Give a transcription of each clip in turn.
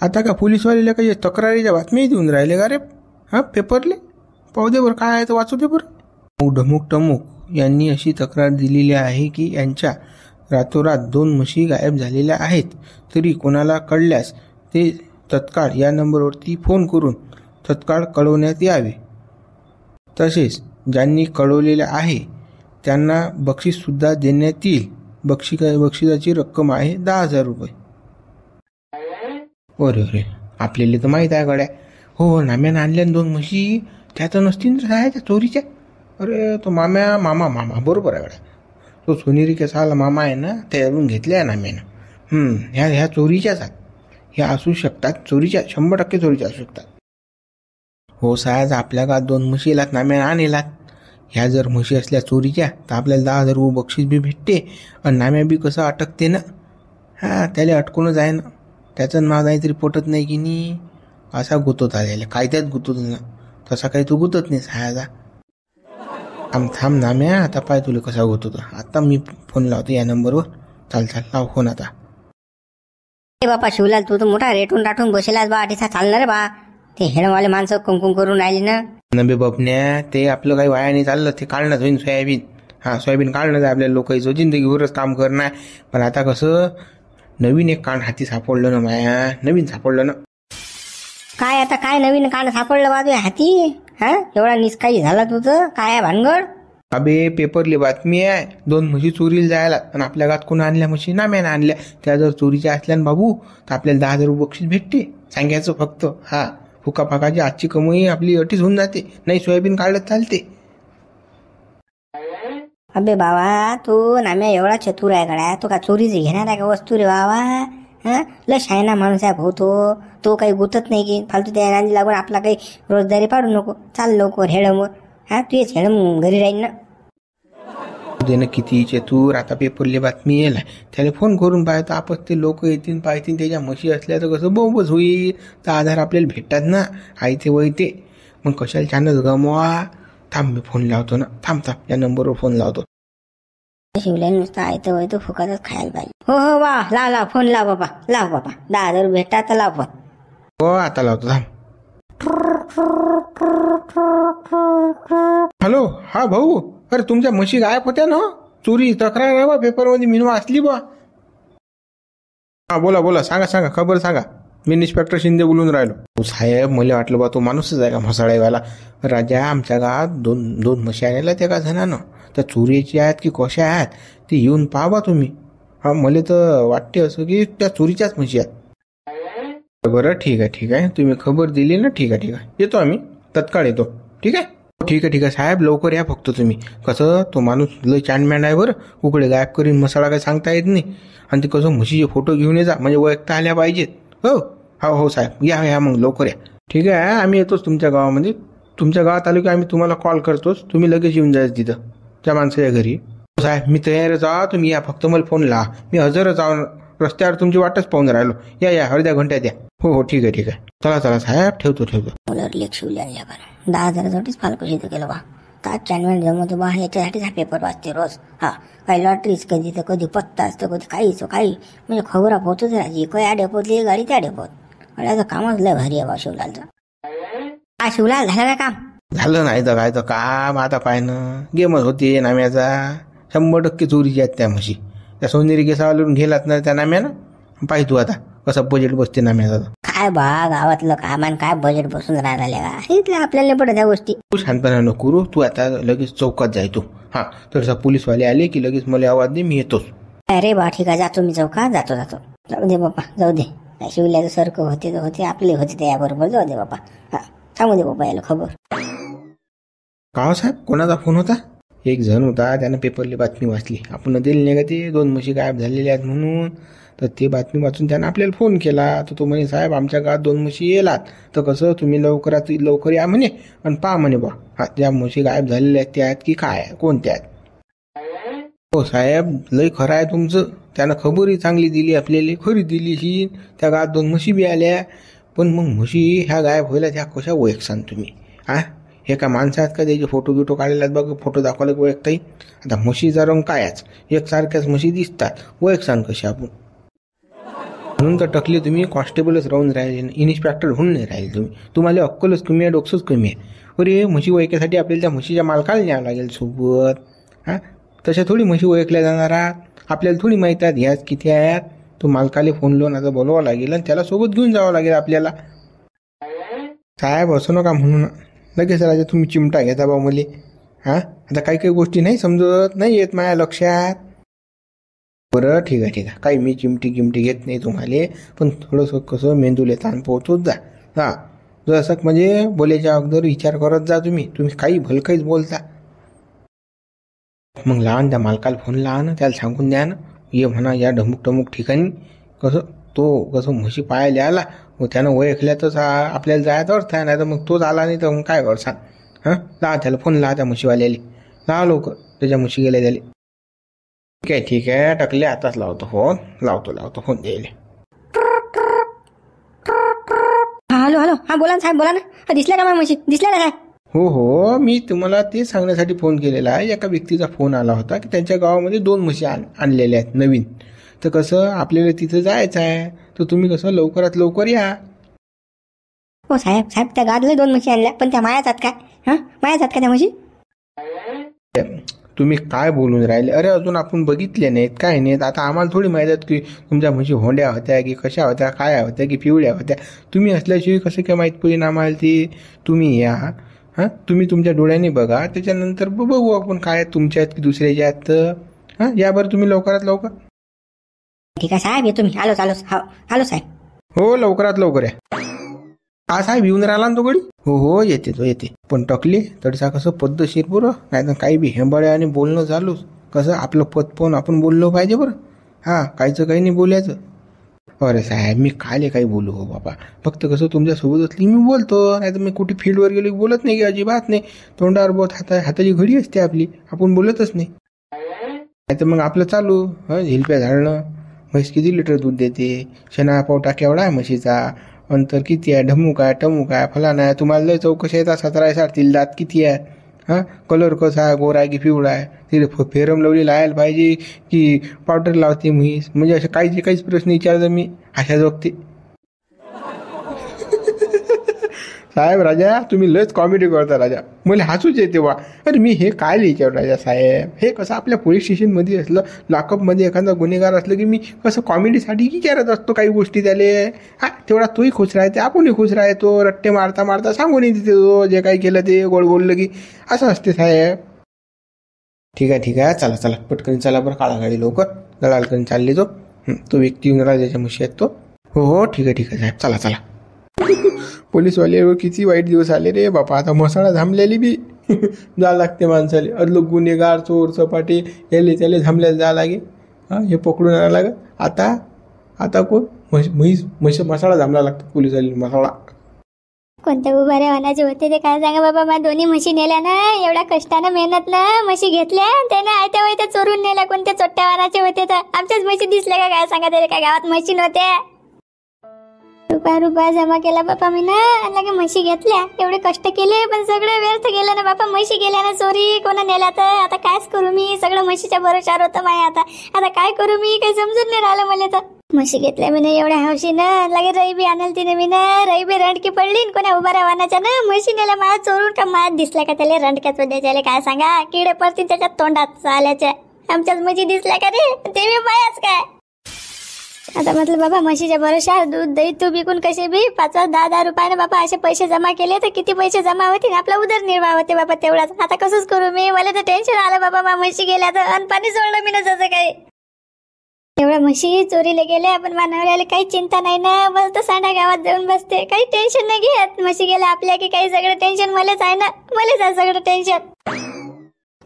आता का पोलीसवालेला काही तक्रारीच्या बातम्याही देऊन राहिले का रे? पेपरले पाहू दे बरं, काय आहे तर वाचू दे बरं. ढमुक टमुक यांनी अशी तक्रार दिलेली आहे की यांच्या रातोरात 2 म्हशी गायब झालेल्या आहेत. तरी कोणाला कळल्यास ते तत्काळ या नंबरवरती फोन करून तत्काळ कळवण्यात यावे. तसेच ज्यांनी कळवलेले आहे त्यांना बक्षीससुद्धा देण्यात येईल. बक्षिसाची रक्कम आहे 10,000 रुपये. अरे आपल्याला तर माहीत आहे गड्या. हो, नाम्यानं आणल्या 2 म्हशी, त्या तर नसतील त्या चोरीच्या. अरे तो मामा बरोबर आहे गड्या. तो सोनेरी केसाला मामा आहे ना, त्यावरून घेतल्या नाम्यानं. ह्या चोरीच्याच आहेत. ह्या असू शकतात चोरीच्या, 100% चोरीच्या असू शकतात. हो साहेब, आपल्या गावात 2 म्हशी येलात, नाम्यानं आणलात. ह्या जर म्हशी असल्या चोरीच्या तर आपल्याला 10,000 रुपये बक्षीस बी भेटते. आणि नाम्या बी कसं अटकते ना. त्याला अटकूनच आहे ना. त्याचं नाव काहीतरी पटत नाही की नाही, असा गुतत आलेला कायद्यात गुतत ना. तसा काही तो गुतत नाही सायाचा. थांब नाम्या, आता पाय तुला कसा गुततो. आता मी फोन लावतो या नंबरवर. चाल लाव फोन आता. बापा शिवलाल, तू तर मोठा रेटून राठून बसेलाच बा. अटीसा चालणार बा. ते हेडवाले माणसं कुंकुम करून राहिले ना. नबे बापण्या, ते आपलं काही वाया नाही चाललं. ते काढणंच होईन सोयाबीन. सोयाबीन काढणं आपल्या लोकांचं जिंदगीभरच काम करणार. पण आता कसं नवीन एक कांड हाती सापडलं ना माया. नवीन सापडलं ना. काय आता काय नवीन कांड सापडलं बा तुझ्या हाती? एवढा निष्काळी झाला तुझं, काय भानगड? अबे पेपरली बातमी आहे, 2 म्हशी चोरीला जायला. आणि आपल्या गावात कोण आणल्या म्हशी? नाम्यानं आणल्या. त्या जर चोरीच्या असल्या ना बाबू, तर आपल्याला 10,000 रुपये बक्षीस भेटते. सांगायचं फक्त. फुका फाकाची आजची कमाई आपली अटीच होऊन जाते. नाही सोयाबीन काढलं चालते. अबे बाबा, तू नाम्या एवढा चतुर आहे गड्या. तो का चोरीच घेणार आहे का वस्तू रे बाबा? लय शायना माणूस आहे भाऊ तो. तो काही गुतत नाही की फालतू त्या नांदी लागून आपला काही रोजदारी पाडू नको. चाल लवकर हेडम. तू येच हेडम घरी राहील ना. देणं किती चतुर. आता पेपरली बातमी येईल, त्याला फोन करून पाहतो आपण. ते लोक येतील पाहतील, त्याच्या म्हशी असल्या तर कसं बोंबच होईल. तर आधार आपल्याला भेटतात ना. आई ते वैते मग कशाला छानच गमवा. थांब मी फोन लावतो ना. थांब या नंबरवर फोन लावतो. शिवल्याने नुसतं आयतं वैतं फुकातच खायला पाहिजे. हो वा, लाव फोन लाव बाबा. 10,000 भेटतात तर लाव फोन. हो आता लावतो थांब. हॅलो, भाऊ. अरे तुमच्या म्हशी गायब होत्या ना. चोरी तक्रार आहे बा, पेपरमध्ये मी वाचली बा. बोला सांगा खबर सांगा. मी इन्स्पेक्टर शिंदे बोलून राहिलो. साहेब, मला वाटलं बा तो माणूसच आहे का म्हसाळेवाला. राजा, आमच्या गावात दोन म्हशी आणल्या त्या का जणानं. त्या चोरीची आहेत की कशा आहेत ते येऊन पहा बा तुम्ही. मला तर वाटते असं की त्या चोरीच्याच म्हशी आहेत. बरं ठीक आहे. तुम्ही खबर दिली ना. ठीक आहे. येतो आम्ही, तत्काळ येतो. ठीक आहे साहेब, लवकर या फक्त तुम्ही. कसं तो माणूस लय चांडमॅन आहे बरं. कुकडे गायब करीन मसाळा काही सांगता येत नाही. आणि ते कसं म्हशीचे फोटो घेऊन ये जा, म्हणजे ओळखता आल्या पाहिजेत. हो साहेब, या मग लवकर या. ठीक आहे, आम्ही येतोच तुमच्या गावामध्ये. तुमच्या गावात आलो की आम्ही तुम्हाला कॉल करतोच. तुम्ही लगेच येऊन जायचं तिथं त्या माणसाच्या घरी. साहेब मी तयारच आहो, तुम्ही या फक्त मला फोन लावा. मी हजरच आहो, रस्त्यावर तुमची वाटच पाहून राहिलो. या अर्ध्या घंट्यात या. हो ठीक आहे. चला साहेब, ठेवतो. लेख शिवल्या 10,000साठीच फालकू शेती केलं बा. का चॅनल जमवतो बा. याच्यासाठीच हा पेपर वाचते रोज. काही लॉटरीच कधी तर कधी पत्ता असतं, कधी काही म्हणजे खबर पोहतोच राहायची. या डेपोतली गाडी त्या डेपोत. याचं कामच लय भारी आहे बा शिवलालचं. शिवलाल झालं काय काम? झालं नाही तर काय तर काम. आता पाहिनं गेमच होते नाम्याचा. 100% चोरीची आहेत त्या म्हशी. त्या सोनेरी केसावालून गेलात ना त्या नाम्यानं. पाहि तू आता कसं बजेट बसते नाम्याचा. काय बा, गावातलं काम आणि काय बजेट बसून राहिला का? इथल्या आपल्याला पडत त्या गोष्टी. तू शांतपणा नको करू. तू आता लगेच चौकात जाय तू. तर पोलीसवाले आले की लगेच मला आवाज दे, मी येतोच. अरे बा ठीक आहे, जातो मी चौकात. जातो. जाऊ दे बाप्पा, जाऊ दे. शिवल्याचं सारखं होते आपले होते त्याबरोबर. जाऊ दे बाप्पा. सांगू दे बाप्पा याला खबर. का साहेब, कोणाचा फोन होता? एक जण होता, त्यानं पेपरली बातमी वाचली. आपण दिली नाही का ते 2 म्हशी गायब झालेल्या आहेत म्हणून. तर ते बातमी वाचून त्यानं आपल्याला फोन केला. तर तो म्हणे साहेब आमच्या गावात 2 म्हशी येलात. तर कसं तुम्ही लवकर या म्हणे. आणि पहा म्हणे बा त्या म्हशी गायब झालेल्या आहेत त्या आहेत की काय, कोणत्या आहेत. हो साहेब, लय खरं आहे तुमचं. त्यानं खबरही चांगली दिली आपल्याला. खरी दिली ही. त्या गावात 2 म्हशी बी आल्या. पण मग म्हशी ह्या गायब व्हायला त्या कशा ओळखसान तुम्ही? हे का माणसं आहेत का? त्याचे फोटो काढलेले आहेत बघ. फोटो दाखवले ओळखता येईल. आता म्हशीचा रंग कायच, एकसारख्याच म्हशी दिसतात. ओळखसान कशी आपण? म्हणून तर टकले तुम्ही कॉन्स्टेबलच राहून राहिले, इन्स्पेक्टर होऊन नाही राहिले तुम्ही. तुम्हाला अक्कलच कमी आहे, डोकसंच कमी आहे. अरे म्हशी ओळखायसाठी आपल्याला त्या म्हशीच्या मालकाला न्यावं लागेल सोबत. हां, तशा थोडी म्हशी ओळखल्या जाणार आहात. आपल्याला थोडी माहीत आहेत ह्याच किती आहेत. तो मालकाला फोन लावून आता बोलवावं लागेल आणि त्याला सोबत घेऊन जावं लागेल आपल्याला. साहेब असं नका म्हणून, लगेच राजा तुम्ही चिमटा घेता बा मुली. हां, आता काही काही गोष्टी नाही समजत, नाही येत माझ्या लक्षात. बरं ठीक आहे काही मी चिमटी घेत नाही तुम्हाला, पण थोडंसं कसं मेंदूला ताण पोहोचवत जा. हां, जसं म्हणजे बोलायच्या अगोदर विचार करत जा तुम्ही काही भलकाहीच बोलता. मग लहान त्या मालकाला फोन लहान त्याला सांगून द्या ना, ये म्हणा या ढमुक ठिकाणी. कसं म्हशी पाहायला आला, मग त्यानं ओळखल्यातच आपल्याला जायचं अर्थ आहे. नाही तर मग तोच आला नाही तर मग काय करसान. हां, लावा त्याला फोन, लावा त्या म्हशीवाल्याला, लावा लवकर, त्याच्या म्हशी गेल्या त्याला. ठीक आहे टकले, आताच लावतो फोन, लावतो फोन द्यायला. हॅलो हा बोला ना साहेब, बोला ना. दिसल्या का म्हशी, दिसल्या का साहेब? हो, मी तुम्हाला ते सांगण्यासाठी फोन केलेला आहे. एका व्यक्तीचा फोन आला होता की त्यांच्या गावामध्ये 2 म्हशी आणलेल्या आहेत नवीन. तर कसं आपल्याला तिथं जायचं आहे, तर तुम्ही कसं लवकरात लवकर या. हो साहेब त्या गावातले 2 म्हशी आणल्या, पण त्या मायाच आहेत काय? हां, मायाच आहेत का त्या म्हशी? तुम्ही काय बोलून राहिले? अरे अजून आपण बघितले नाहीत, काय नाहीत. आता आम्हाला थोडी माहीत आहेत की तुमच्या म्हशी होंड्या होत्या की कशा होत्या, काय होत्या की पिवळ्या होत्या. तुम्ही असल्याशिवाय कसं काय माहीत पडेल आम्हाला ती? तुम्ही या. हां, तुम्ही तुमच्या डोळ्यांनी बघा, त्याच्यानंतर बघू आपण काय आहेत, तुमच्या आहेत की दुसऱ्याच्या आहेत. तर हां, या बरं तुम्ही लवकरात लवकर. ठीक आहे साहेब, येतो मी. आलो साहेब. हो, लवकरात लवकर या. हा साहेब येऊन राहिला ना तो गडी. हो येते. पण टकले तडसा कसं पद्धतशीर बरं, नाही तर काही बी हेंबाळ्या आणि बोलणं चालूच. कसं आपलं पद पाहून आपण बोललो पाहिजे बरं. हां, काहीचं काही नाही बोलायचं. अरे साहेब मी काले काही बोलू हो बाबा, फक्त कसं तुमच्यासोबत असली मी बोलतो, नाही तर मी कुठे फील्डवर गेलो की बोलत नाही की अजिबात नाही. तोंडावर बोत हाताची घडी असते आपली, आपण बोलतच नाही. नाही तर मग आपलं चालू झिलप्या झाडणं. म्हैस किती लिटर दूध देते, शेणा पावटा केवढा आहे म्हशीचा, अंतर किती आहे, टमूक आहे, फलाना आहे. तुम्हाला लय चौकशी येतात 17-18 दात किती आहे. हां, कलर कसा आहे, गोरा आहे की पिवळा आहे, तिथे फेरम लवली लावायला पाहिजे की पावडर लावते म्हैस, म्हणजे असे काहीच प्रश्न विचारतो मी अशा जोगते. साहेब राजा तुम्ही लयच कॉमेडी करता राजा, मला हसूच येते वा. अरे मी हे काय विचार राजा साहेब, हे कसं आपल्या पोलीस स्टेशनमध्ये असलं, लॉकअपमध्ये एखादा गुन्हेगार असलं की मी कसं कॉमेडीसाठी विचारत असतो काही गोष्टी त्याले. हा, तेवढा तोही खुश राहते, आपणही खुश राहतो. रट्टे मारता सांगून येते तो जे काही केलं ते गोड बोललं की असं असते साहेब. ठीक आहे चला पटकन चला बरं, काळा गाडी लवकर दलाल करून चालली तो व्यक्ती येऊन राहिला ज्याच्या म्हशी आहेत तो. हो ठीक आहे साहेब, चला. पोलीसवाले किती वाईट दिवस आले रे बापा. आता मसाळा थांबलेली बी जा लागते माणसाले. अदलो गुन्हेगार चोर चपाटे याले त्याले थांबल्याला जा लागे. हां, हे पकडून आणायला लागत. आता कोण म्हैस मसाळा थांबला लागतो पोलीसवाले. मसाळा कोणत्या उभाऱ्या वाहनाचे होते ते काय सांगा बाबा. माझ्या 2 म्हशी नेल्या ना, एवढ्या कष्टानं मेहनतनं म्हशी घेतल्या, त्यानं आयत्या वयत्या चोरून नेल्या. कोणत्या चोट्ट्या वाहनाचे होते तर आमच्याच म्हशी दिसल्या का काय सांगा तरी. काय गावात म्हशी नव्हत्या. रुपया जमा केला बापा मी ना, लगे म्हशी घेतल्या. एवढे कष्ट केले पण सगळे व्यर्थ गेलं ना बापा. म्हशी गेल्या ना चोरी, कोणा नेल्या तर आता कायच करू मी. सगळं म्हशीच्या भरोशावर होतं माय. आता काय करू मी, काही समजून नाही राहिलं मला तर. म्हशी घेतल्या मी ना एवढ्या हौशीनं, लगे रई बी आणल तिने मी ना. रई बी रंडकी पडली कोणा उभाऱ्या वाहनाच्या ना. म्हशी नेल्या माझ्या चोरून का माझ्यात दिसल्या का त्याला रंडक्याच द्यायच्या काय सांगा. किडे पडतील त्याच्या तोंडात आल्याच्या. आमच्याच म्हशी दिसल्या का रे, ते बी बायाच काय. आता म्हटलं बाबा म्हशीच्या भरोशावर दूध दही तूप विकून कसे बी 5-10 रुपयाने बाबा असे पैसे जमा केले तर किती पैसे जमा होतील, आपला उदरनिर्वाह होते बाबा तेवढाच. आता कसंच करू मी, मला तर टेन्शन आलं बाबा. म्हशी गेल्या तर अन्न पाणी सोडलं मी ना जसं काही. एवढ्या म्हशी चोरीला गेल्या पण मानवल्याला काही चिंता नाही ना. बस तर सांडा गावात जाऊन बसते, काही टेन्शन नाही घेत. म्हशी गेल्या आपल्या की काही सगळं टेन्शन मलाच आहे ना, मलाच आहे सगळं टेन्शन.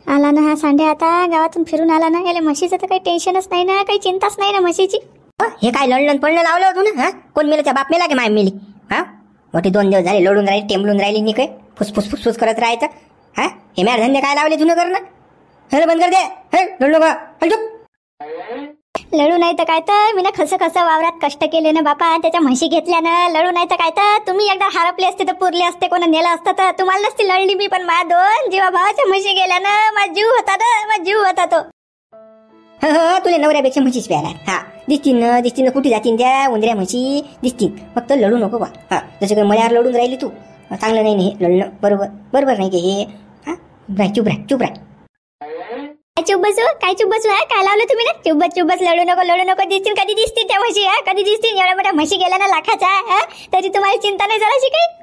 आला ना हा सांड्या, आता गावातून फिरून आला ना. याला म्हशीचं तर काही टेन्शनच नाही ना, काही चिंताच नाही ना म्हशीची. हे काय लढलं पडलं लावलं होतं ना. कोण मेलं, त्या बाप मेला की माय मेली. हा, मोठी 2 दिवस झाले लढून राहिली, टेंबलून राहिली नी काय फुसफुस करत राहायचं. हा, हे मॅर धंदे काय लावले तुला करणं. हे बंद कर दे, हे लढू नका. लढू नाही तर काय तर मी ना कसं वावरात कष्ट केले ना बापा. त्याच्या म्हशी घेतल्या ना. लढू नाही तर काय तर तुम्ही एकदा हरपले असते तर पुरले असते, कोणा नेलं असतं तर. तुम्हाला नसती लढली मी, पण माझ्या 2 जीवा भावाच्या म्हशी गेल्या ना. माझा जीव होता तो. हो हो, तुला नवऱ्यापेक्षा म्हशीच प्यायला. हा, दिसतील ना कुठे जातील त्या उंदऱ्या म्हशी दिसतील. फक्त लढू नको बा. हा, जसं काही मळ्यावर लढून राहिली तू, चांगलं नाही हे लढणं. बरोबर नाही की हे. हा, चुप राह. काय चुप बसू हा? काय लावलं तुम्ही ना? चुप लढू नको दिसतील. कधी दिसतील त्या म्हशी? हा, कधी दिसतील? एवढ्या मोठ्या म्हशी गेल्या ना लाखाच्या. हा, तरी तुम्हाला चिंता नाही जराशी काही?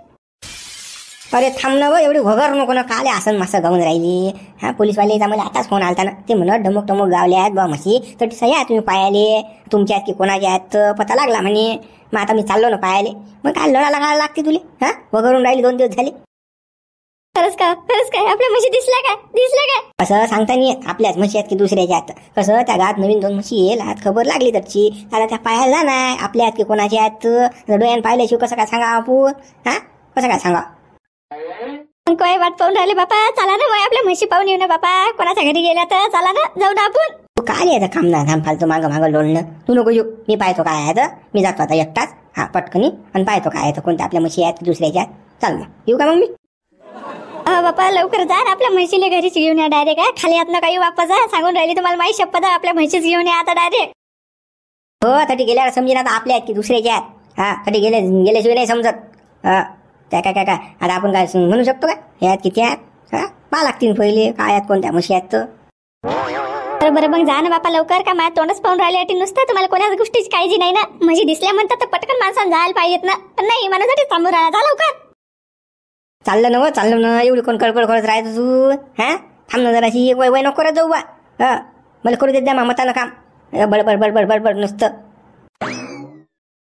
अरे थांब ना, एवढी घोगर नको ना. काले आसन मासं गाऊन राहिली. हा, पोलीसवाले मला आताच फोन आलता ना. ते म्हणत डमक गावले आहेत बा म्हशी. तर सह्या तुम्ही पायाले तुमच्या आहेत की कोणाच्या आहेत पता लागला म्हणे. मग आता मी चाललो ना पायाले. मग काय लढा लागायला लागते तुले? हा, वगरून राहिली 2 दिवस झाले. खरंच काय आपल्या म्हशी दिसल्या काय? असं सांगता नाही येत आपल्याच म्हशी आहेत की दुसऱ्याच्या आहेत. कसं त्या गावात नवीन 2 म्हशी येईल, आज खबर लागली त्याची. आता त्या पायाला नाही आपल्या आहेत की कोणाच्या आहेत डोळ्यानं पाहिल्याशिवाय कसं काय सांगा आपण? हा, कसं काय सांगा? मग काय वाट पाहून राहिले बापा? चला ना, मग आपल्या म्हशी पाहून येऊ ना बापा. कोणाच्या घरी गेल्या तर चला ना, जाऊ ना आपण. तू काय यायचं काम ना थांब फालतू मागं लोणलं. तू नको येऊ, मी पाहतो काय आहे. मी जातो आता एकटाच. हा, पटकनी आणि पाहतो काय आहे कोणत्या आपल्या म्हशी आहेत की दुसऱ्याच्या आहेत. चाल मग, येऊ का मग मी? बापा लवकर जा. आपल्या म्हशीले घरीच घेऊन या डायरेक्ट. आहे खाली आत नका येऊ वापस. सांगून राहिली तुम्हाला माहिती शपथ. आपल्या म्हशीच घेऊन या आता डायरेक्ट. हो, तरी गेल्यावर समजेन आता आपल्या आहेत की दुसऱ्याच्या आहेत. हा, तरी गेल्याशिवाय नाही समजत. हा, त्या काय आता आपण काय म्हणू शकतो का ह्यात किती आहेत? हा, पहा लागतील पहिले काय आहेत कोणत्या म्हशी आहेत तर. बरं मग जा ना बापा लवकर. का माझ्या तोंडच पाहून राहिले नुसतं. तुम्हाला कोणाच गोष्टीची काळजी नाही ना? म्हशी दिसल्या म्हणतात तर पटकन माणसानं जायला पाहिजेत ना. पण नाही, मनासाठी थांबून राहिला. जा लवकर. चाललं ना एवढी कोण कळकळ करत राहायचं तू? हा, थांब ना जराशी. वय नको करत जाऊ बा. हा, मला करू देत द्या मतानं काम. बडबड नुसतं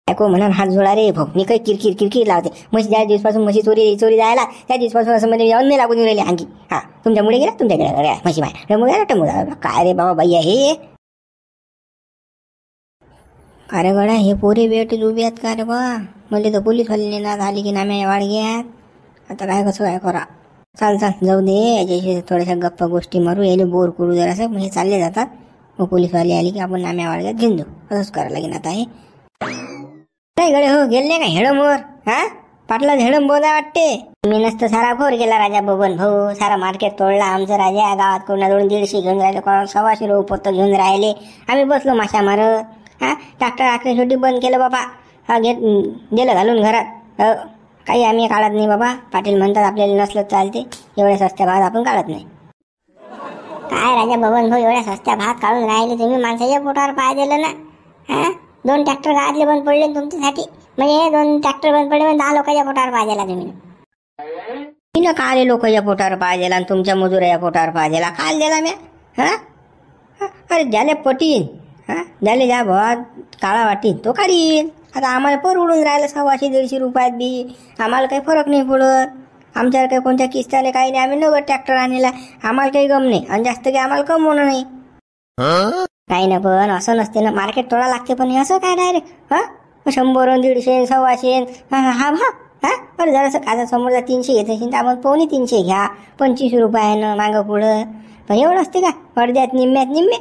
ऐकू म्हणा. हात जोडा रे भाऊ. मी काही किरकिर लावते. म्हशी ज्या दिवसपासून म्हशी चोरी जायला त्या दिवसपासून असं म्हणजे अन्न लागून राहिले आणखी. हा, तुमच्यामुळे गेला तुमच्याकडे म्हशी माय टमू काय रे बाबा बाई आहे. अरे गड्या, हे पोरे बेटे उभी आहेत का रे बा? मला तर पोलीसवाले नेणार आली की नाम्या वाडग्यात. आता कसं काय करा. चाल जाऊ दे. याच्याशी थोड्याशा गप्पा गोष्टी मारू. यायला बोर करू जरासं. मग हे चालले जातात. मग पोलीसवाले आले की आपण नाम्या वाडग्यात घेऊन देऊ. असंच करायला लागेल आता. हे नाही गडे हो, गेले का हेडमवर? हा, पाटला हेडम बोला वाटते. मी नसतं सारा फोर गेला राजा बबन भाऊ. सारा मार्केट तोडला आमचं राजा. गावात कोणाजवळ 150 घेऊन राहिले, कोणा 125 रुपये पोतं घेऊन राहिले. आम्ही बसलो माशा मारत. हा, ट्रॅक्टर आखरी शेवटी बंद केलं बाबा. हा, गेलं घालून घरात. काही आम्ही काढत नाही बाबा. पाटील म्हणतात आपल्याला नसलं चालते. एवढ्या सस्त्या भात आपण काढत नाही. काय राजा बबन भाऊ, एवढ्या सस्त्या भात काढून राहिले तुम्ही? माणसाच्या पोटावर पाय दिलं ना. हा, 2 ट्रॅक्टर गावातले बंद पडले तुमच्यासाठी. म्हणजे 2 ट्रॅक्टर बंद पडले म्हणजे 10 लोकांच्या पोटावर पाय दिला तुम्ही. तिनं काले लोकांच्या पोटावर पाय दिला आणि तुमच्या मजुराच्या पोटावर पाय दिला. काल दिला मी? हा, अरे ज्याले पटीन, हा, ज्याले ज्या भात काळा वाटीन तो काढीन. आता आम्हाला परवडून राहिलं 100-150 रुपयात बी. आम्हाला काही फरक नाही पडत. आमच्यावर काही कोणत्या किस्त्याने काही नाही. आम्ही 90 ट्रॅक्टर आणला. आम्हाला काही गम नाही आणि जास्त काही आम्हाला कमवणं नाही. काही ना, पण असं नसते ना. मार्केट तोडा लागते. पण असं काय डायरेक्ट? हा, 100, 150, 125. हा, अरे जरासं आता समोरचा 300 घेत असेल तर आपण 350 घ्या. 25 रुपयानं मागं पुढं. पण एवढं असते का? अर्ध्यात निम्मे.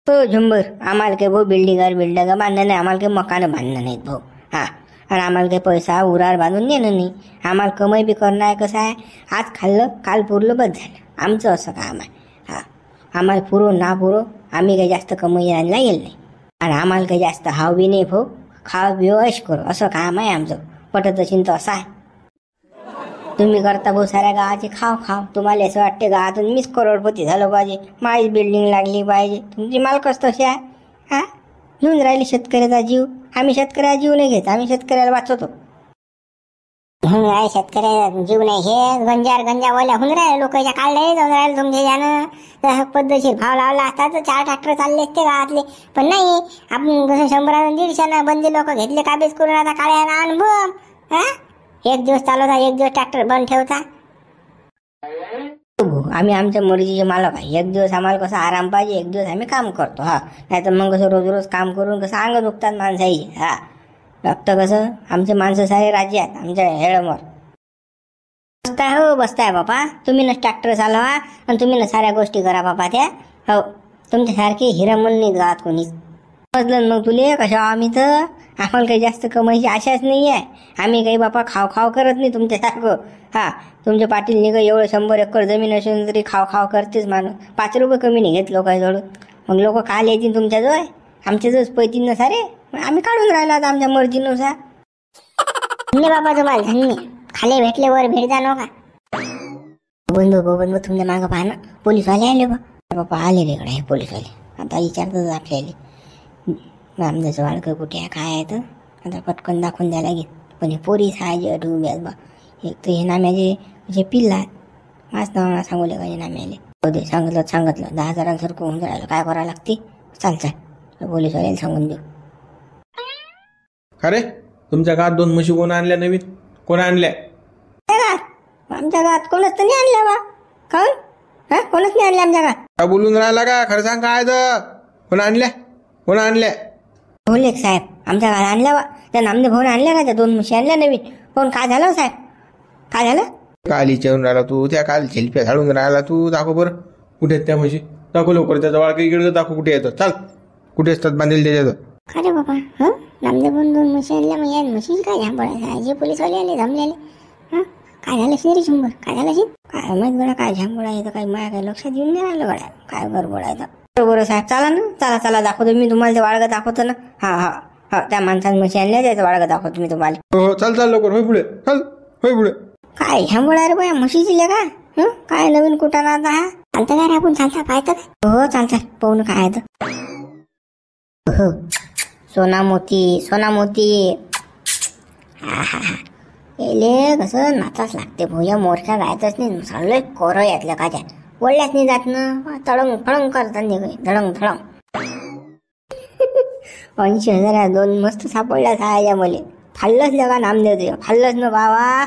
हो झुंबर, आम्हाला काही भाऊ बिल्डिंग बांधणं नाही. आम्हाला काही मकानं बांधणं नाहीत भाऊ. हा, आणि आम्हाला काही पैसा उरार बांधून नेणं नाही. आम्हाला कमाई बी करणं आहे. कसं आहे, आज खाल्लं काल पुरलं बस झालं. आमचं असं काम आहे. हा, आम्हाला पुरो ना पुरो आम्ही काही जास्त कमाई आणला येईल नाही. आणि आम्हाला काही जास्त हाव बी नाही भाऊ. खाव बिव ऐश करू असं काम आहे आमचं. पटत असेल तर असं आहे. तुम्ही करता भाऊ साऱ्या गावाचे खाव. तुम्हाला असं वाटते गावातून मीच करोडपती झालो पाहिजे, माझी बिल्डिंग लागली पाहिजे. तुमची मालकच तशी आहे. हा, घेऊन राहिली शेतकऱ्याचा जीव. आम्ही शेतकऱ्याचा जीव नाही घेत. आम्ही शेतकऱ्याला वाचवतो. शेतकऱ्याचा जीव नाही हे गंजा ओल्या होऊन राहिले. लोकांच्या काढले जाऊन राहिले तुमच्या यानं. पद्धतशीर भाव लावला असता तर 4 ट्रॅक्टर चालले असते गावातले. पण नाही, आपण कसं 100-150 बंदी लोक घेतले काबीज करून. आता काळ्यानं अनुभव. हा, 1 दिवस चालवता, 1 दिवस ट्रॅक्टर बंद ठेवता. आम्ही आमच्या मर्जीचे मालक आहे. 1 दिवस आम्हाला कसं आराम पाहिजे, 1 दिवस आम्ही काम करतो. हा, नाही तर मग कसं रोज काम करून कसं अंग दुखतात माणसाची. हा, फक्त कसं आमचे माणसं सारे राज्य आहेत आमच्या हेळमवर. बसताय बापा. तुम्ही ना ट्रॅक्टर चालवा आणि तुम्ही ना साऱ्या गोष्टी करा बापा त्या. हो, तुमच्यासारखे हिरामन नाही गावात कोणी. समजलं मग तुले कशा? आम्ही तर आम्हाला काही जास्त कमाईची आशाच नाही आहे. आम्ही काही बापा खाव करत नाही तुमच्यासारखं. हा, तुमच्या पाटील काही एवढं 100 एकर जमीन असेल तरी खाव करतेच माणूस. 5 रुपये कमी नाही घेत लोकांजवळ. मग लोक काल येतील तुमच्याजवळ, आमच्याजवळ पैतीन ना सारे, मग आम्ही काढून राहिलो आता आमच्या मर्जीनुसार. धन्य बाबा तुम्हाला धन्य. खाली भेटले वर भेट जा नका. बंधू तुमच्या मागं पाहा ना, पोलीसवाले आले बा. बाबा आले रे इकडे पोलीसवाले. आता विचारतच आपल्याला रामदाचं बाळकं कुठे आहे काय आहे, तर आता पटकन दाखवून द्यायला लागेल. पण हे पोरीस आहे जे उभी आहेत बा. एक तर हे नाम्याचे जे पिल्ला आहेत, माझ नाव सांगूले का हे नाम्याले. हो सांगितलं 10,000 होऊन राहिलं, काय करावं लागते. चाल पोलीसवाल्याला सांगून देऊ. अरे तुमच्या गावात 2 म्हशी कोण आणल्या नवीन? कोण आणल्या? आमच्या गावात कोणच तर नाही आणल्या बा. काऊन? कोणच नाही आणल्या आमच्या गावात. काय बोलून राहिला का? खरं सांग काय तर. कोण आणल्या? बोलले साहेब आमच्या गावात आणल्या बा. त्या नामदेव भाऊन आणल्या का, त्या 2 म्हशी आणल्या नवीन. पण काय झालं साहेब, काय झालं? काल विचारून राहिला तू, त्या काल झेलप्या झाडून राहिला तू. दाखव बरं कुठे आहेत त्या म्हशी, दाखव लवकर. त्याचा बाळ काही इकडे दाखव कुठे येतं. चाल कुठे असतात बांधेल त्याच्यात. अरे बाबा नामदेव 2 म्हशी आणल्या, मग या म्हशीची काय झांबळ जे पोलीसवाले आले जमलेले. काय झालं असेल रे शंभर, काय झालं असेल काय माहित गड्या, काय झांबळ आहे तर काही माझ्या काही लक्षात येऊन नाही राहिलं गड्या, काय गडबड आहे तर. बरोबर साहेब, चला ना, चला दाखवतो मी तुम्हाला ते वाळगं दाखवतो ना. हा त्या माणसाने म्हशी आणल्या, त्याचं वाळगं दाखवतो मी तुम्हाला. हो चाल लवकर, होय पुढे, चल होय पुढे. काय झांबळ आहे रे बाया म्हशीची लेका. काय नवीन कुठं ना आता हा चालतं काय रे आपण चालता पाहतं काय? हो चालतं पाहून काय तर. हो सोना मोती एले कसं नाचाच लागते भोया. मोर्चा गायतच नाही, चाललोय कोरं यातल्या काच्या वळल्याच नाही जात ना. तळंग फळंग करतात धडंग 80,000 2 मस्त सापडल्या साया मले. फाल्लंच लगा नामदेव तुझ्या, फाल्लंच ना बाबा.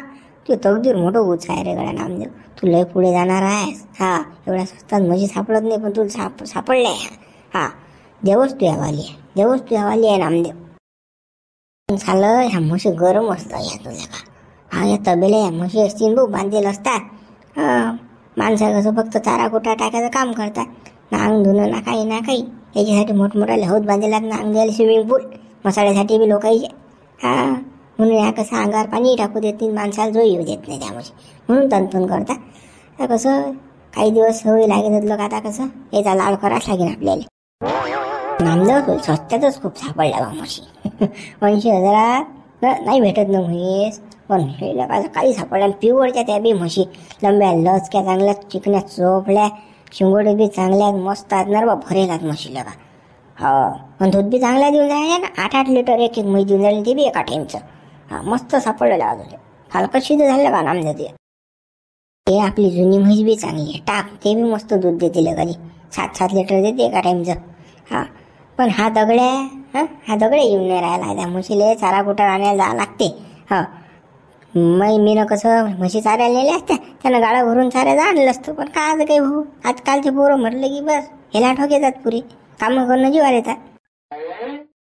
तू तकदीर मोठं उच आहे रे गड्या नामदेव. तू लय पुढे जाणार आहेस. एवढ्या स्वस्तात म्हशी सापडत नाही, पण तू सापडलाय. देवच तू यावाली आहे नामदेव. झालं ह्या म्हशी गरम असतं या तुझ्या का. या तबेल्या या म्हशी असतील बघ बांधलेलं असतात. माणसं कसं फक्त चारा कुटा टाकायचं काम करतात, ना अंग धुणं ना काही. याच्यासाठी मोठमोठ्याला हौद बांधलेला ना अंग द्यायला स्विमिंग पूल. मसाल्यासाठी बी लोक यायचे. म्हणून या कसं अंगावर पाणी टाकू देत नाही, माणसाला जो येऊ देत नाही त्या म्हशी, म्हणून तनतन करतात. कसं काही दिवस सवय लागेल लोक, आता कसं याचा लाड करायच लागेल आपल्याला. नामदेव स्वस्त्यातच खूप सापडल्या बा म्हशी. 80,000 नाही भेटत ना म्हैस, पण हे लोकांचं काही सापडल्या. प्युअरच्या त्या बी म्हशी लंब्या लचक्या, चांगल्या चिकण्या चोपल्या, शिंगोडे बी चांगल्या मस्त आहेत ना बा, भरेलात म्हशी लगा. पण दूध बी चांगल्या देऊन जायला ना. 8-8 लिटर एक म्हैस देऊन जाईल, ते बी एका टाईमचं. मस्त सापडलेलं अजून हलकं शिद झालं का नामदेव. ते आपली जुनी म्हैस बी चांगली आहे टाक, ते बी मस्त दूध देते लगाली. 7-7 लिटर देते एका टाईमचं. पण हा दगड्या येऊन नाही राहिला. त्या म्हशीला चारा कुठं आणायला जावं लागते. मीनं कसं म्हशी चाऱ्याला नेल्या असत्या, त्यानं गाळा भरून चाऱ्याचं आणलं असतं. पण काय काही भाऊ, आजकालचे पोरं म्हटलं की बस हेला ठोक येतात, पुरी कामं करणं जीवार येतात.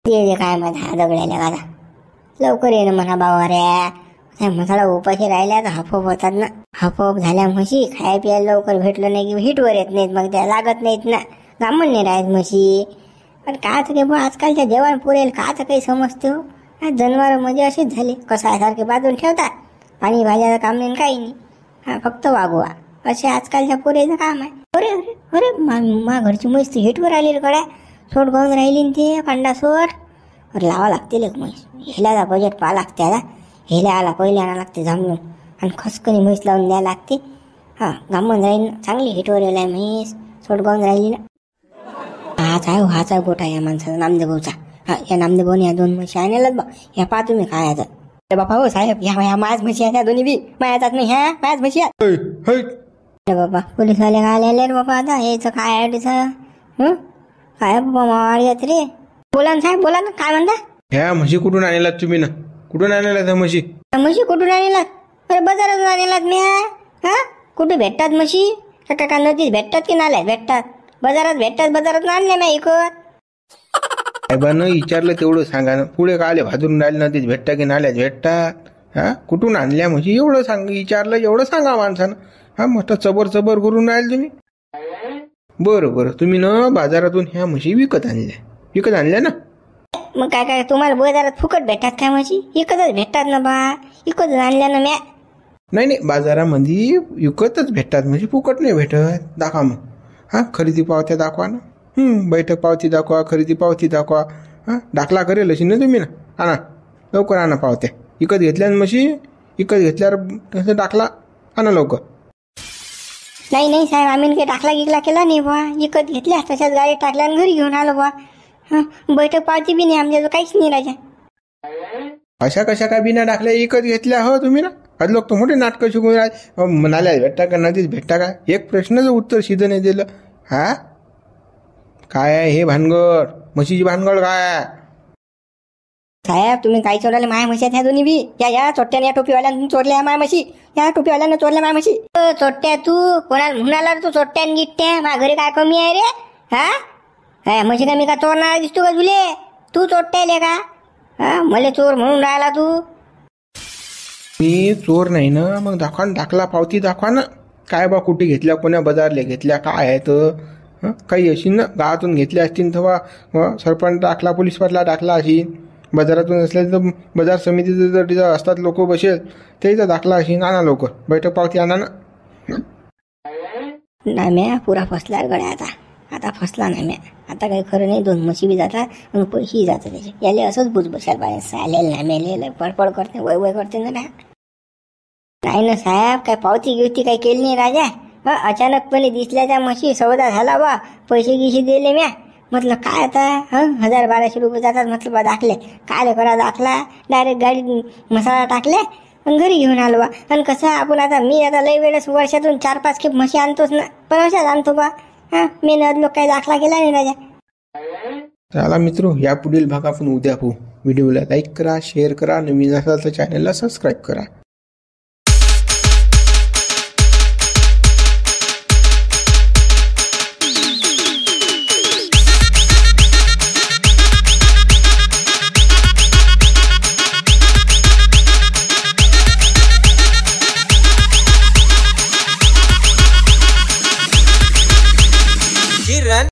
ते काय माहिती हा दगड्याला गादा लवकर येणं म्हणा बाबा रे. मसाला उपाशी राहिल्या तर हफोप होतात ना. हफोप झाल्या म्हशी खाया प्यायला लवकर भेटलं नाही की हिटवर येत नाहीत, मग त्या लागत नाहीत ना, गामण नाही राहत म्हशी. पण काय तर काही आजकालच्या जेवण पुरेल का तर काही समजते हो. जनावर म्हणजे असेच झाले, कसायसारखे बाजून ठेवतात, पाणी भाज्याचं काम नाही काही नाही. फक्त वागवा असे आजकालच्या पोरेचं काम आहे. अरे मा घरची म्हैस हिटवर आली गड्या, सोड गाऊन राहिली ते कांडा सोड लावा लागते लेक म्हैस. हेल्याचा बजेट पाहा लागते. आता हेल्या आला पहिले आणा लागते जमून, आणि खसकनी म्हैस लावून द्यायला लागते. गामून राहील चांगली हिटवर येलाय म्हैस, सोड गाऊन राहिली ना. हाच आहे गोठा या माणसाचा नामदेव भाऊचा. या नामदेव भाऊने या 2 म्हशी आणल्यात बा. ह्या पहा तुम्ही काय आता. बापा हो साहेब, ह्या माझ म्हशी आहेत, दोन्ही बी माझ्यात नाही, ह्या माझ म्हशी आहेत. अरे बाबा पोलीसवाले काय आले रे बाबा. आता यायचं काय आहे तिथं. काय बाबा मावाळी आहेत रे. बोला ना साहेब, बोला ना, काय म्हणता. ह्या म्हशी कुठून आणल्यात तुम्ही ना? कुठून आणल्यात ह्या म्हशी? म्हशी कुठून आणल्यात? अरे बाजारातून आणल्यात मी. कुठे भेटतात म्हशी? का नदीत भेटतात की नाल्यात भेटतात? बाजारात भेटतात, बाजारात आणल्या मी ऐकत. साहेबांना विचारलं तेवढं सांगा ना. पुढे का आले भाजून राहिले, नदीत भेटतात की नाल्यात भेटतात? कुठून आणल्या म्हशी एवढं विचारलं, एवढं सांगा माणसानं. मस्त चबर करून राहिले तुम्ही. बरं तुम्ही ना बाजारातून ह्या म्हशी विकत आणल्या ना. मग काय तुम्हाला बाजारात फुकट भेटतात काय म्हशी? विकतच भेटतात ना बा, विकतच आणल्या ना म्या. नाही बाजारामध्ये विकतच भेटतात म्हशी, फुकट नाही भेटत. दाखवा मग. खरेदी पावत्या दाखवा ना. बैठक पावती दाखवा, खरेदी पावती दाखवा. हां, दाखला करेल अशी ना तुम्ही ना. आणा लवकर, आणा पावत्या. विकत घेतल्या ना म्हशी, विकत घेतल्यावर कसं दाखला आणा लवकर. नाही नाही साहेब, आम्ही काही टाकला गिकला केला नाही बा. विकत घेतल्या तशाच गाडी टाकल्या आणि घरी घेऊन आलो बा. बैठक पावती बी नाही आमच्याजवळ, काहीच नाही राजा. अशा कशा काय बिना दाखल्या विकत घेतल्या हो तुम्ही ना? आज लोक तर मोठे नाटकं शिकून म्हणाल्या भेटता का, नदीच भेटता का? एक प्रश्नाचं उत्तर सिधं नाही दिलं. हा, काय आहे हे भानगड? म्हशीची भानगड काय आहे? साहेब तुम्ही काय चोरले माया म्हशी ह्या दोन्ही बी? या चोट्ट्याने या टोपीवाल्यानं चोरल्या माया म्हशी. या टोपीवाल्यानं चोरल्या माया म्हशी. चोट्ट्या तू कोणाला म्हणाला तू चोट्ट्यान गिट्ट्या? माझ्या घरी काय कमी आहे रे? हा, म्हशी का मी का चोरणार दिसतो का तुले? तू चोट्ट्याले का? हा, मला चोर म्हणून राहिला तू? मी चोर नाही ना, मग दाखवा ना, दाखला पावती दाखवा ना. काय बा, कुठे घेतल्या, कोण्या बाजारले घेतल्या, काय आहे तर काही अशी ना, गावातून घेतल्या असतील तेव्हा सरपंच दाखला, पोलीस पाटला दाखला अशी. बाजारातून असल्या तर बाजार समितीचे जर तिथं असतात लोक बसेल त्याचा दाखला अशी. आणा लवकर, बैठक पावती आणा ना. नाम्या पुरा फसला गड्या. आता फसला नाम्या. आता काही खरं नाही. 2 म्हशी बी जातात आणि पैसेही जातात त्याचे. याले असंच बुज बसायला पाहिजे. चालेल नाम्याले पडपड करते, वय करते ना. नाही ना साहेब, काय पावती गिवती काही केली नाही राजा. अचानकपणे दिसल्या त्या म्हशी, सौदा झाला बा, पैसे गिशी दिले म्या. म्हटलं काय आता 1000-1200 रुपये जातात. म्हटलं बा दाखले काय करा, दाखला डायरेक्ट गाडी मसाला टाकले आणि घरी घेऊन आलो बा. आणि कसं आपण आता, मी आता लई वेळेस वर्षातून 4-5 खेप म्हशी आणतोच ना, पण अशाच आणतो बा. मी लोक काही दाखला केला नाही राजा. चला मित्र, या पुढील भाग आपण उद्या पाहू. व्हिडिओला लाईक करा, शेअर करा, नवीन असाल तर चॅनलला सबस्क्राईब करा.